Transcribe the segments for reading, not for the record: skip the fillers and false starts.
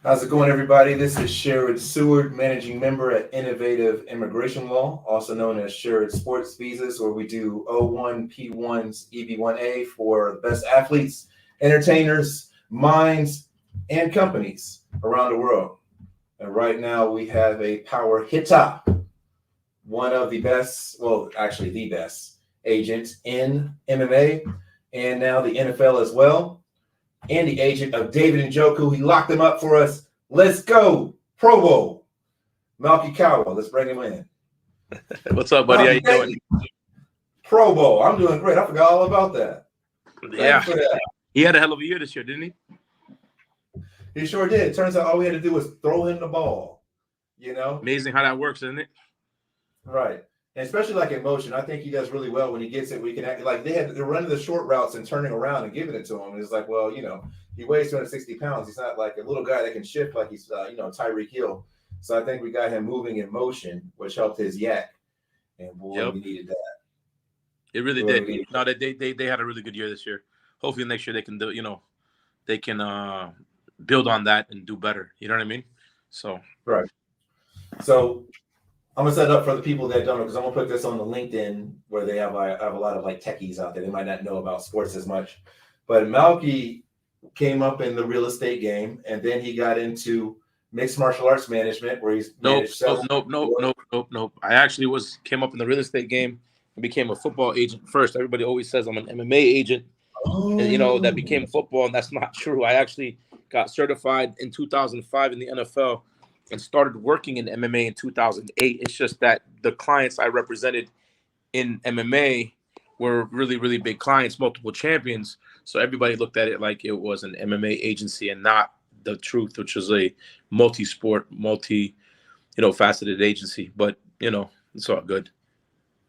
How's it going, everybody? This is Sherrod, managing member at Innovative Immigration Law, also known as Sherrod Sports Visas, where we do O1, P1s, EB1A for the best athletes, entertainers, minds, and companies around the world. And right now we have a power hitter, one of the best, well, actually the best agents in MMA and now the NFL as well, and the agent of David Njoku. He locked him up for us. Let's go. Pro Bowl. Malki Kawa. Let's bring him in. What's up, buddy? How you doing? Pro Bowl. I'm doing great. I forgot all about that. Yeah. He had a hell of a year this year, didn't he? He sure did. Turns out all we had to do was throw him the ball. You know? Amazing how that works, isn't it? Right. And especially like in motion, I think he does really well when he gets it. We can act like they're running the short routes and turning around and giving it to him. And it's like, well, he weighs 260 pounds. He's not like a little guy that can shift like he's, Tyreek Hill. So I think we got him moving in motion, which helped his yak. And boy, we needed that. It really did. No, they had a really good year this year. Hopefully next year they can do, they can build on that and do better. You know what I mean? So right. So I'm gonna set it up for the people that don't know, because I'm gonna put this on the LinkedIn where they have I have a lot of like techies out there. They might not know about sports as much, but Malki came up in the real estate game, and then he got into mixed martial arts management, where he's nope. I actually came up in the real estate game and became a football agent first. Everybody always says I'm an MMA agent, and that became football, and that's not true. I actually got certified in 2005 in the NFL. And started working in MMA in 2008. It's just that the clients I represented in MMA were really, really big clients, multiple champions. So everybody looked at it like it was an MMA agency and not the truth, which is a multi-sport, faceted agency. But, it's all good.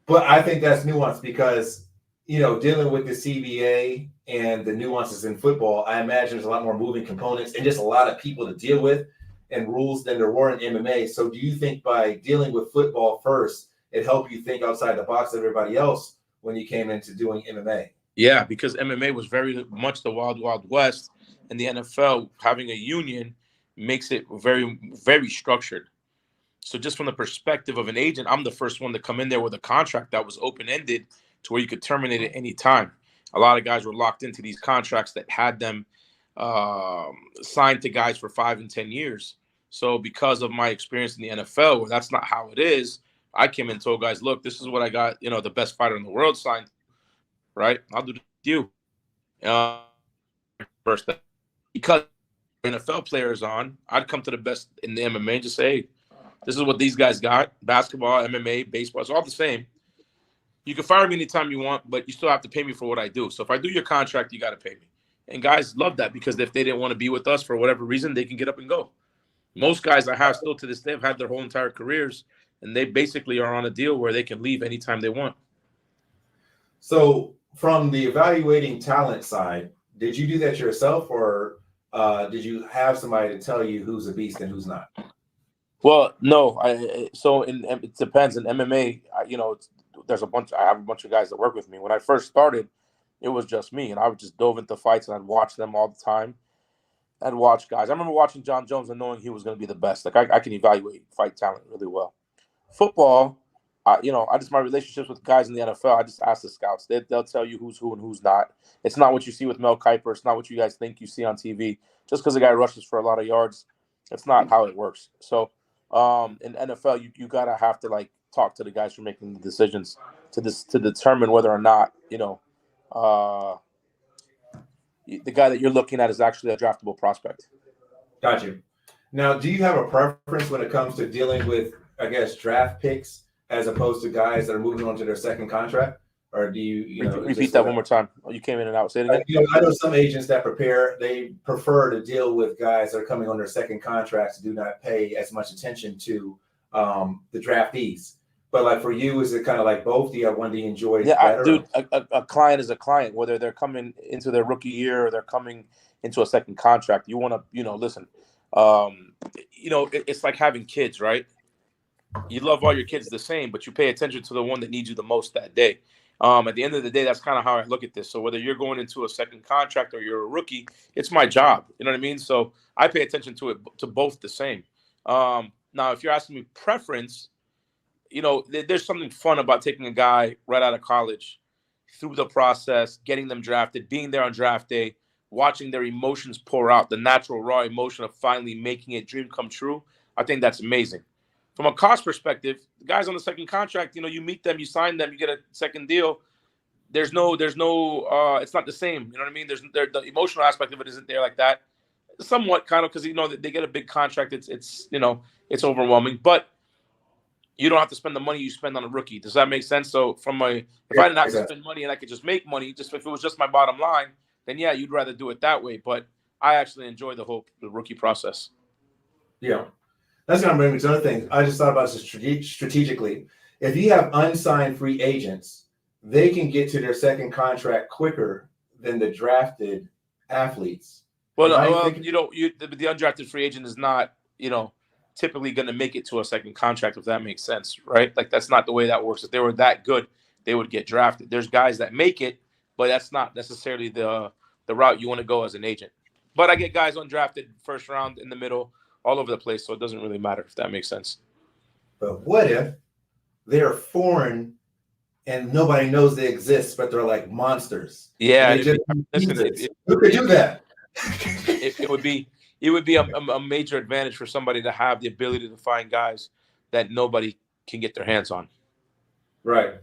But I think that's nuanced because, dealing with the CBA and the nuances in football, I imagine there's a lot more moving components and just a lot of people to deal with and rules than there were in MMA. So do you think by dealing with football first, it helped you think outside the box of everybody else when you came into doing MMA? Yeah, because MMA was very much the wild, wild west, and the NFL having a union makes it very, very structured. So just from the perspective of an agent, I'm the first one to come in there with a contract that was open-ended to where you could terminate at any time. A lot of guys were locked into these contracts that had them signed to guys for 5 and 10 years. So because of my experience in the NFL, where that's not how it is, I came in and told guys, look, this is what I got, the best fighter in the world signed, right? I'll do this with you. First, because NFL players on, I'd come to the best in the MMA and just say, hey, this is what these guys got. Basketball, MMA, baseball, it's all the same. You can fire me anytime you want, but you still have to pay me for what I do. So if I do your contract, you got to pay me. And guys love that because if they didn't want to be with us for whatever reason, they can get up and go. Most guys I have still to this day have had their whole entire careers, and they basically are on a deal where they can leave anytime they want. So from the evaluating talent side, did you do that yourself, or did you have somebody to tell you who's a beast and who's not? Well, no. It depends. In MMA, I have a bunch of guys that work with me. When I first started, it was just me, and I would just dove into fights and I'd watch them all the time. I'd watch guys. I remember watching John Jones and knowing he was going to be the best. Like I can evaluate fight talent really well. Football, my relationships with guys in the NFL, I just ask the scouts. They'll tell you who's who and who's not. It's not what you see with Mel Kiper. It's not what you guys think you see on TV. Just because a guy rushes for a lot of yards, it's not how it works. So in NFL, you gotta have to talk to the guys who are making the decisions to determine whether or not the guy that you're looking at is actually a draftable prospect. Got you. Now, do you have a preference when it comes to dealing with, I guess, draft picks as opposed to guys that are moving on to their second contract? Or do you repeat that one more time? Oh, you came in and out. Say it again. I know some agents that they prefer to deal with guys that are coming on their second contracts and do not pay as much attention to the draftees. But for you, is it kind of like both? Do you have one that you enjoy? Yeah, dude, a client is a client, whether they're coming into their rookie year or they're coming into a second contract. You want to, listen, it's like having kids, right? You love all your kids the same, but you pay attention to the one that needs you the most that day. At the end of the day, that's kind of how I look at this. So whether you're going into a second contract or you're a rookie, it's my job. You know what I mean? So I pay attention to it, to both the same. Now, if you're asking me preference, there's something fun about taking a guy right out of college through the process, getting them drafted, being there on draft day, watching their emotions pour out, the natural raw emotion of finally making a dream come true. I think that's amazing. From a cost perspective, the guys on the second contract, you meet them, you sign them, you get a second deal. There's no, it's not the same. You know what I mean? The emotional aspect of it isn't there like that. Somewhat kind of, because they get a big contract. It's overwhelming, but you don't have to spend the money you spend on a rookie. Does that make sense? So if I didn't have to spend money and I could just make money, just if it was just my bottom line, then yeah, you'd rather do it that way. But I actually enjoy the rookie process. Yeah. That's going to bring me to another thing. I just thought about this strategically. If you have unsigned free agents, they can get to their second contract quicker than the drafted athletes. Well, the undrafted free agent is not, typically going to make it to a second contract, if that makes sense, right? Like, that's not the way that works. If they were that good, they would get drafted. There's guys that make it, but that's not necessarily the route you want to go as an agent. But I get guys undrafted first round, in the middle, all over the place, so it doesn't really matter, if that makes sense. But what if they're foreign and nobody knows they exist, but they're like monsters? Yeah, who could do that? It would be a major advantage for somebody to have the ability to find guys that nobody can get their hands on. Right.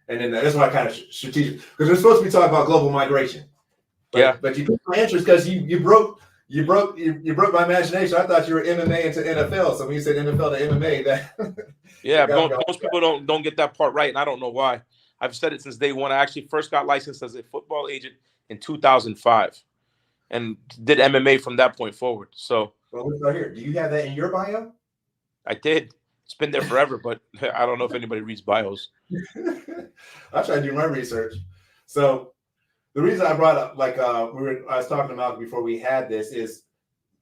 And then that's why I kind of strategic, because we're supposed to be talking about global migration. But you piqued my interest because you broke my imagination. I thought you were MMA into NFL. So when you said NFL to MMA, most people don't get that part right, and I don't know why. I've said it since day one. I actually first got licensed as a football agent in 2005, and did MMA from that point forward. So, well, what's right here? Do you have that in your bio? I did. It's been there forever, but I don't know if anybody reads bios. I try to do my research. So the reason I brought up, I was talking to Malki before we had this, is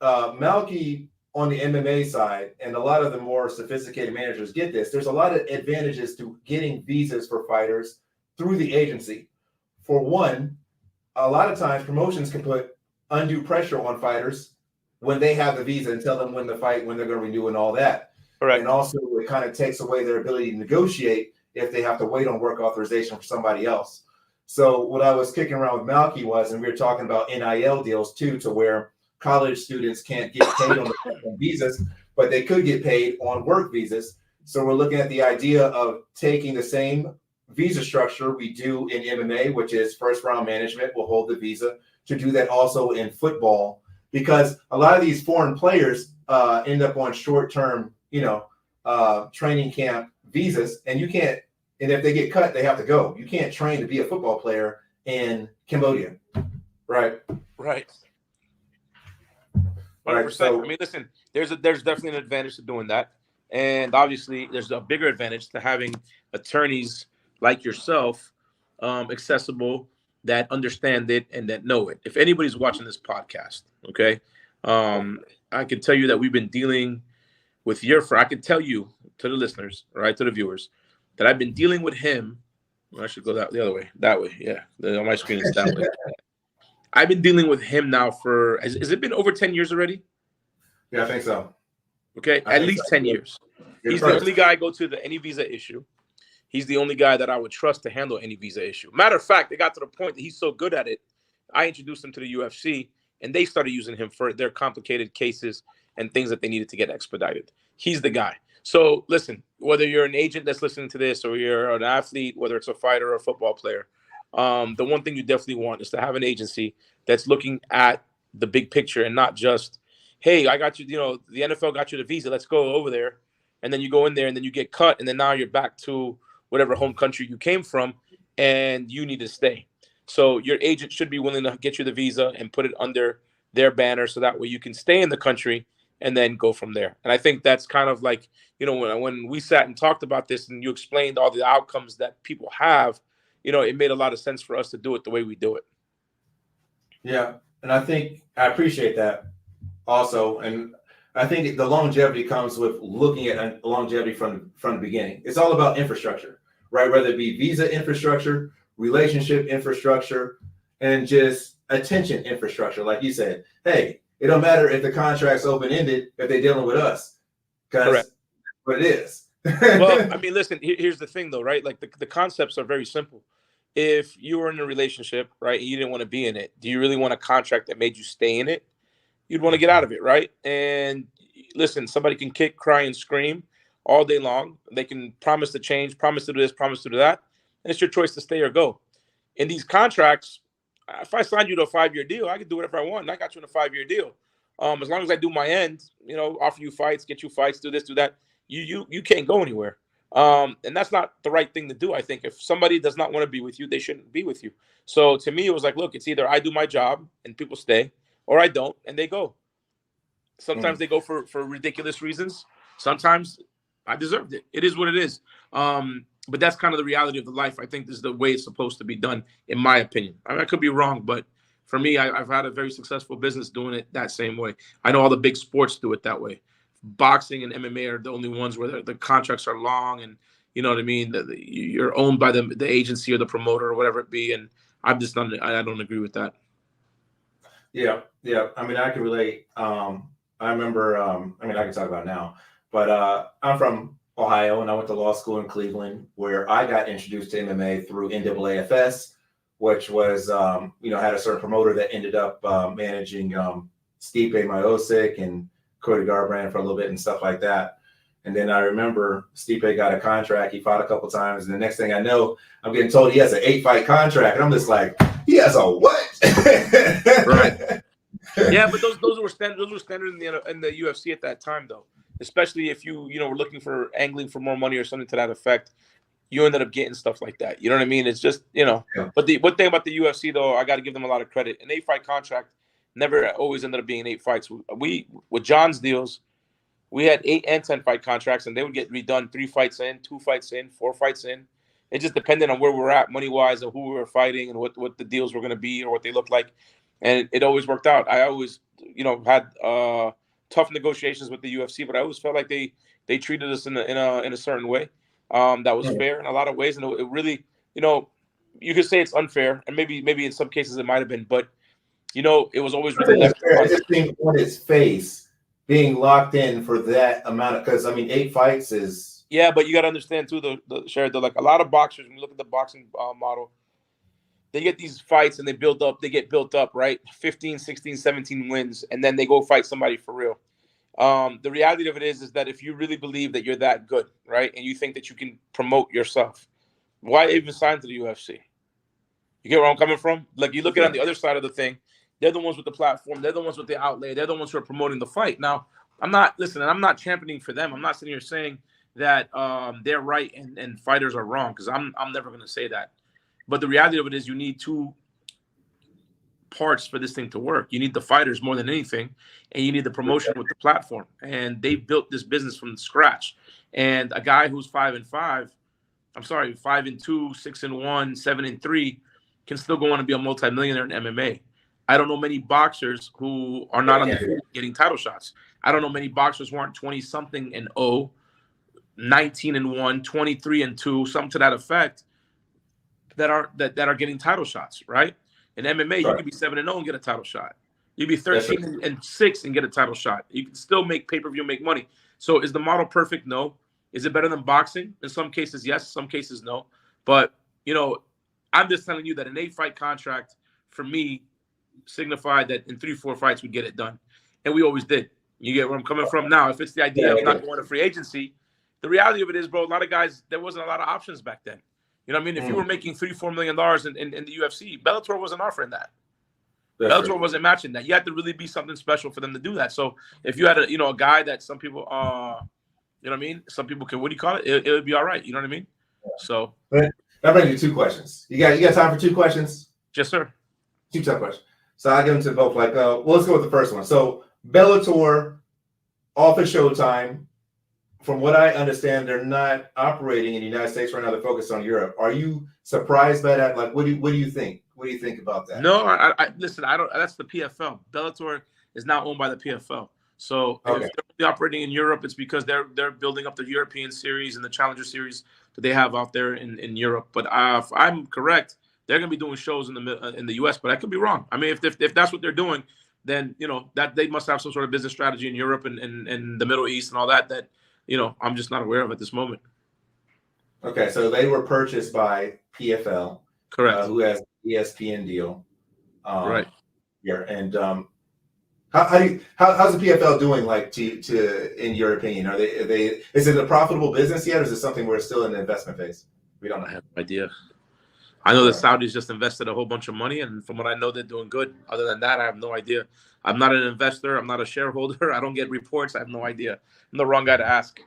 Malki on the MMA side, and a lot of the more sophisticated managers get this. There's a lot of advantages to getting visas for fighters through the agency. For one, a lot of times promotions can put undue pressure on fighters when they have the visa and tell them when the fight, when they're going to renew and all that. Correct. And also it kind of takes away their ability to negotiate if they have to wait on work authorization for somebody else. So what I was kicking around with Malki was, and we were talking about NIL deals too, to where college students can't get paid on visas, but they could get paid on work visas. So we're looking at the idea of taking the same visa structure we do in MMA, which is first round management will hold the visa, to do that also in football, because a lot of these foreign players end up on short-term, training camp visas, and you can't, and if they get cut, they have to go. You can't train to be a football player in Cambodia, right? Right. 100%. So, I mean, listen, there's definitely an advantage to doing that, and obviously there's a bigger advantage to having attorneys like yourself accessible, that understand it and that know it. If anybody's watching this podcast, okay, I can tell you that we've been dealing with I can tell you, to the listeners, right, to the viewers, that I've been dealing with him. I should go the other way. That way, yeah. On my screen it's that way. I've been dealing with him now for, has it been over 10 years already? Yeah, I think so. Okay, at least 10 years. He's the only guy I go to any visa issue. He's the only guy that I would trust to handle any visa issue. Matter of fact, it got to the point that he's so good at it, I introduced him to the UFC, and they started using him for their complicated cases and things that they needed to get expedited. He's the guy. So listen, whether you're an agent that's listening to this, or you're an athlete, whether it's a fighter or a football player, the one thing you definitely want is to have an agency that's looking at the big picture and not just, hey, I got you, the NFL got you the visa, let's go over there. And then you go in there and then you get cut, and then now you're back to whatever home country you came from, and you need to stay. So your agent should be willing to get you the visa and put it under their banner, so that way you can stay in the country and then go from there. And I think that's kind of like, when we sat and talked about this and you explained all the outcomes that people have, it made a lot of sense for us to do it the way we do it. Yeah. And I think I appreciate that also. And I think the longevity comes with looking at longevity from the beginning. It's all about infrastructure, right? Whether it be visa infrastructure, relationship infrastructure, and just attention infrastructure. Like you said, hey, it don't matter if the contract's open-ended if they're dealing with us, because that's what it is. Well, I mean, listen, here's the thing, though, right? Like the concepts are very simple. If you were in a relationship, right, and you didn't want to be in it, do you really want a contract that made you stay in it? You'd want to get out of it, right? And listen, somebody can kick, cry, and scream all day long. They can promise to change, promise to do this, promise to do that, and it's your choice to stay or go. In these contracts, if I signed you to a 5-year deal, I could do whatever I want. And I got you in a 5-year deal. As long as I do my end, offer you fights, get you fights, do this, do that. You can't go anywhere. And that's not the right thing to do. I think if somebody does not want to be with you, they shouldn't be with you. So to me, it was like, look, it's either I do my job and people stay, or I don't and they go. Sometimes they go for ridiculous reasons. Sometimes I deserved it. It is what it is. But that's kind of the reality of the life. I think this is the way it's supposed to be done, in my opinion. I mean, I could be wrong, but for me, I've had a very successful business doing it that same way. I know all the big sports do it that way. Boxing and MMA are the only ones where the contracts are long, and you know what I mean. You're owned by the agency or the promoter or whatever it be. And I don't agree with that. Yeah. I mean, I can relate. I remember. I mean, I can talk about it now, but I'm from Ohio, and I went to law school in Cleveland, where I got introduced to MMA through NAAFS, which was, had a certain promoter that ended up managing Stipe Miocic and Cody Garbrandt for a little bit and stuff like that. And then I remember Stipe got a contract. He fought a couple times, and the next thing I know, I'm getting told he has an 8-fight contract, and I'm just like, he has a what? Right. Yeah, but those were standard in the UFC at that time, though. Especially if you were looking for angling for more money or something to that effect, you ended up getting stuff like that. You know what I mean? It's just Yeah. But the one thing about the UFC, though, I got to give them a lot of credit. An 8-fight contract never always ended up being 8 fights. We with John's deals, we had 8 and 10-fight contracts, and they would get redone 3 fights in, 2 fights in, 4 fights in. It just depended on where we're at money wise and who we were fighting and what the deals were going to be or what they looked like, and it always worked out. I always had tough negotiations with the UFC, but I always felt like they treated us in a certain way that was fair in a lot of ways, and it really, you could say it's unfair, and maybe in some cases it might have been, but it was always really left. It just seemed on its face being locked in for that amount of, because I mean 8 fights is. Yeah, but you got to understand too, Sherrod, like a lot of boxers, when you look at the boxing model, they get these fights and they get built up, right? 15, 16, 17 wins, and then they go fight somebody for real. The reality of it is that if you really believe that you're that good, right, and you think that you can promote yourself, why even sign to the UFC? You get where I'm coming from? Like, you look at it on the other side of the thing, they're the ones with the platform, they're the ones with the outlay, they're the ones who are promoting the fight. Now, I'm not championing for them. I'm not sitting here saying that they're right and fighters are wrong, because I'm never going to say that. But the reality of it is you need 2 parts for this thing to work. You need the fighters more than anything, and you need the promotion with the platform. And they built this business from scratch. And a guy who's 5-2, 6-1, 7-3 can still go on and be a multimillionaire in MMA. I don't know many boxers who are not on the field getting title shots. I don't know many boxers who aren't 20-something and 0, 19-1, 23-2, something to that effect, that are getting title shots, right? In MMA, you could be 7-0 and get a title shot. You could be 13-6 and get a title shot. You can still make pay-per-view, make money. So is the model perfect? No. Is it better than boxing? In some cases, yes. Some cases, no. But, I'm just telling you that an 8-fight contract, for me, signified that in 3-4 fights we get it done. And we always did. You get where I'm coming from now. If it's the idea of not going to free agency, the reality of it is, bro, a lot of guys, there wasn't a lot of options back then. You know what I mean? If you were making $3-4 million in the UFC, Bellator wasn't offering that. Bellator wasn't matching that. You had to really be something special for them to do that. So if you had a guy that some people, you know what I mean? Some people can, what do you call it? It would be all right. You know what I mean? So that brings you 2 questions. You got time for 2 questions? Yes, sir. 2 tough questions. So I'll give them to both. Like, let's go with the first one. So Bellator, off of Showtime. From what I understand, they're not operating in the United States right now. They're focused on Europe. Are you surprised by that? Like, what do you think? What do you think about that? No, I listen. I don't. That's the PFL. Bellator is not owned by the PFL. So if they're only operating in Europe, it's because they're building up the European series and the Challenger series that they have out there in Europe. But if I'm correct, they're going to be doing shows in the U.S., but I could be wrong. I mean, if that's what they're doing, then that they must have some sort of business strategy in Europe and the Middle East and all that I'm just not aware of at this moment. Okay, so they were purchased by PFL, correct? Who has ESPN deal, right? Here, and how's the PFL doing? Like to in your opinion, are they is it a profitable business yet, or is it something where it's still in the investment phase? We don't know. I have no idea. I know the Saudis just invested a whole bunch of money, and from what I know, they're doing good. Other than that, I have no idea. I'm not an investor. I'm not a shareholder. I don't get reports. I have no idea. I'm the wrong guy to ask.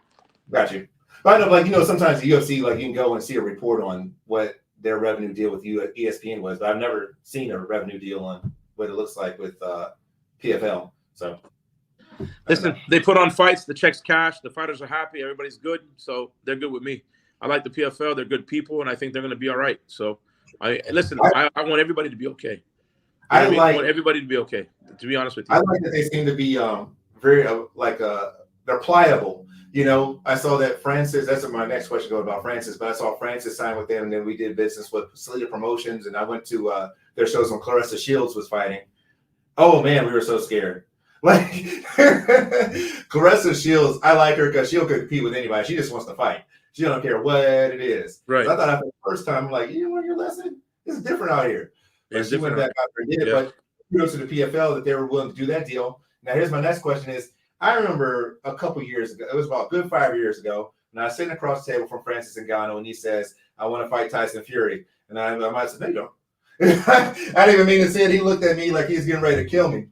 Got you. But I know, sometimes the UFC, like you can go and see a report on what their revenue deal with ESPN was, but I've never seen a revenue deal on what it looks like with PFL. So, listen, they put on fights. The checks cash. The fighters are happy. Everybody's good. So they're good with me. I like the PFL. They're good people, and I think they're going to be all right. So, I want everybody to be okay. I want everybody to be okay. To be honest with you, I like that they seem to be very they're pliable. I saw that Francis. That's what my next question goes about Francis. But I saw Francis sign with them, and then we did business with Sleater Promotions, and I went to their shows when Clarissa Shields was fighting. Oh man, we were so scared. Like Clarissa Shields, I like her because she'll compete with anybody. She just wants to fight. She don't care what it is. Right. So I thought after the first time, I'm like, your lesson is different out here. But she went back out there and did it. But kudos to the PFL that they were willing to do that deal. Now, here's my next question is, I remember a couple years ago, it was about a good 5 years ago, and I was sitting across the table from Francis Ngannou, and he says, I want to fight Tyson Fury. And I might say, no, you don't. I didn't even mean to say it. He looked at me like he's getting ready to kill me.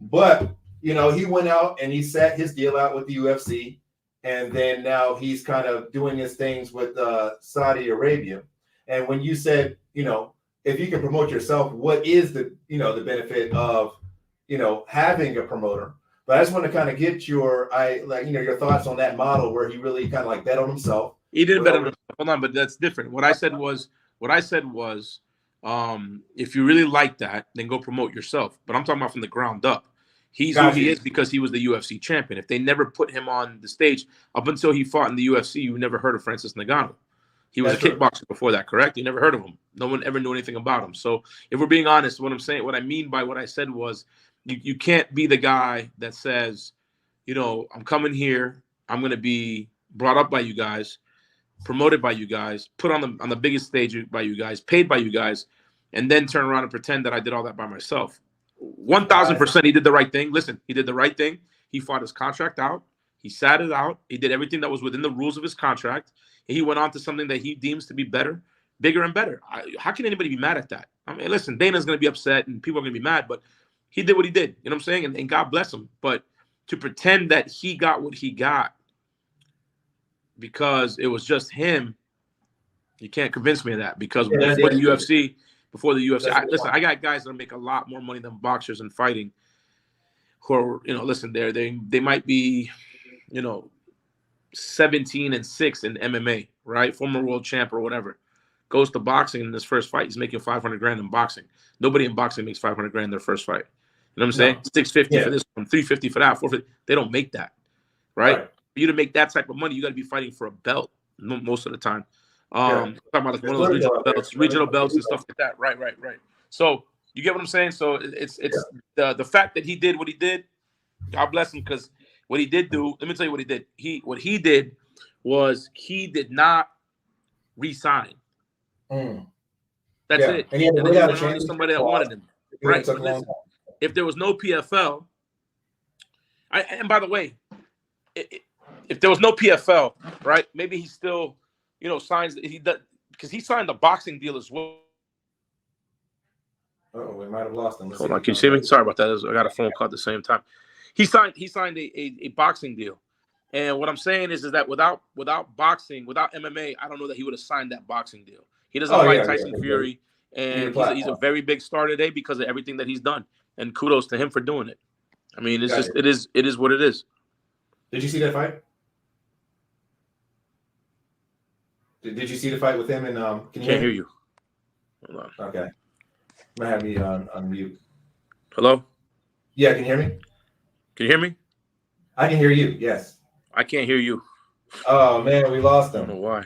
But, he went out and he set his deal out with the UFC. And then now he's kind of doing his things with Saudi Arabia. And when you said, if you can promote yourself, what is the benefit of, having a promoter? But I just want to kind of get your thoughts on that model where he really kind of like bet on himself. He didn't bet on himself. Hold on, but that's different. What I said was, if you really like that, then go promote yourself. But I'm talking about from the ground up. He's who he is because he was the UFC champion. If they never put him on the stage, up until he fought in the UFC, you never heard of Francis Ngannou. He was a kickboxer before that, correct? You never heard of him. No one ever knew anything about him. So if we're being honest, what I mean by what I said was, you can't be the guy that says, I'm coming here, I'm going to be brought up by you guys, promoted by you guys, put on the biggest stage by you guys, paid by you guys, and then turn around and pretend that I did all that by myself. 1,000% he did the right thing. Listen, he did the right thing. He fought his contract out. He sat it out. He did everything that was within the rules of his contract. And he went on to something that he deems to be better, bigger and better. How can anybody be mad at that? I mean, listen, Dana's going to be upset and people are going to be mad, but he did what he did. You know what I'm saying? And God bless him. But to pretend that he got what he got because it was just him, you can't convince me of that. Because before the UFC, I got guys that make a lot more money than boxers and fighting who are, listen, they might be, 17-6 in MMA, right? Former world champ or whatever. Goes to boxing in his first fight. He's making $500,000 in boxing. Nobody in boxing makes $500,000 in their first fight. You know what I'm saying? $650 for this one, $350 for that, $450. They don't make that, right? For you to make that type of money, you got to be fighting for a belt most of the time. Talking about like one of those regional belts and stuff like that. Right. So you get what I'm saying? So it's the fact that he did what he did. God bless him, because what he did do. Let me tell you what he did. What he did was he did not re-sign. That's it. And he went on to somebody that wanted him. Right. But listen, if there was no PFL, and by the way, if there was no PFL, right? Maybe he still, signs. He does because he signed the boxing deal as well. Oh, we might have lost him. Hold on, can you see me? Sorry about that. I got a phone call at the same time. He signed a boxing deal, and what I'm saying is that without boxing, without MMA, I don't know that he would have signed that boxing deal. He doesn't like Tyson Fury, and he's a very big star today because of everything that he's done. And kudos to him for doing it. I mean, it is what it is. Did you see that fight? Did you see the fight with him? And can't hear you. Hold on. Okay. I'm gonna have me on mute. Hello? Yeah, can you hear me? Can you hear me? I can hear you, yes. I can't hear you. Oh man, we lost him. I don't know why.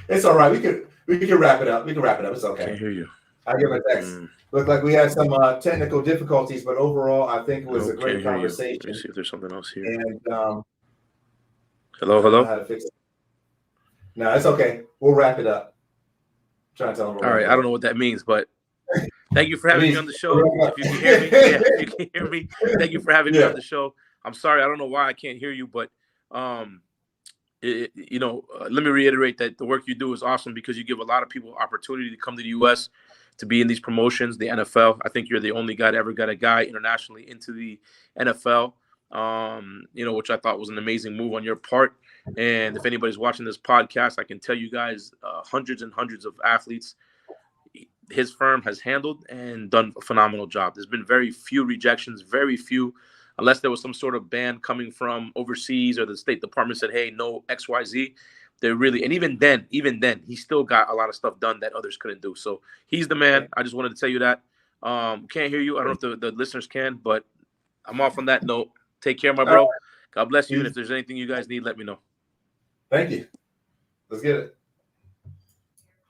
It's all right. We can wrap it up. It's okay. Can't hear you. I give a text. Looked like we had some technical difficulties, but overall, I think it was a great conversation. Let me see if there's something else here. And hello. I don't know how to fix it. No, it's okay. We'll wrap it up. I'm trying to tell them. All right. I don't know what that means, but thank you for having me on the show. If you can hear me, if you can hear me, thank you for having me on the show. I'm sorry, I don't know why I can't hear you, but let me reiterate that the work you do is awesome because you give a lot of people opportunity to come to the U.S. to be in these promotions, the NFL. I think you're the only guy that ever got a guy internationally into the NFL, which I thought was an amazing move on your part. And if anybody's watching this podcast, I can tell you guys hundreds and hundreds of athletes his firm has handled and done a phenomenal job. There's been very few rejections, very few, unless there was some sort of ban coming from overseas or the State Department said, hey, no XYZ. They're really, and even then, he still got a lot of stuff done that others couldn't do. So he's the man. I just wanted to tell you that. Can't hear you. I don't know if the listeners can, but I'm off on that note. Take care, my bro. God bless you. And if there's anything you guys need, let me know. Thank you. Let's get it.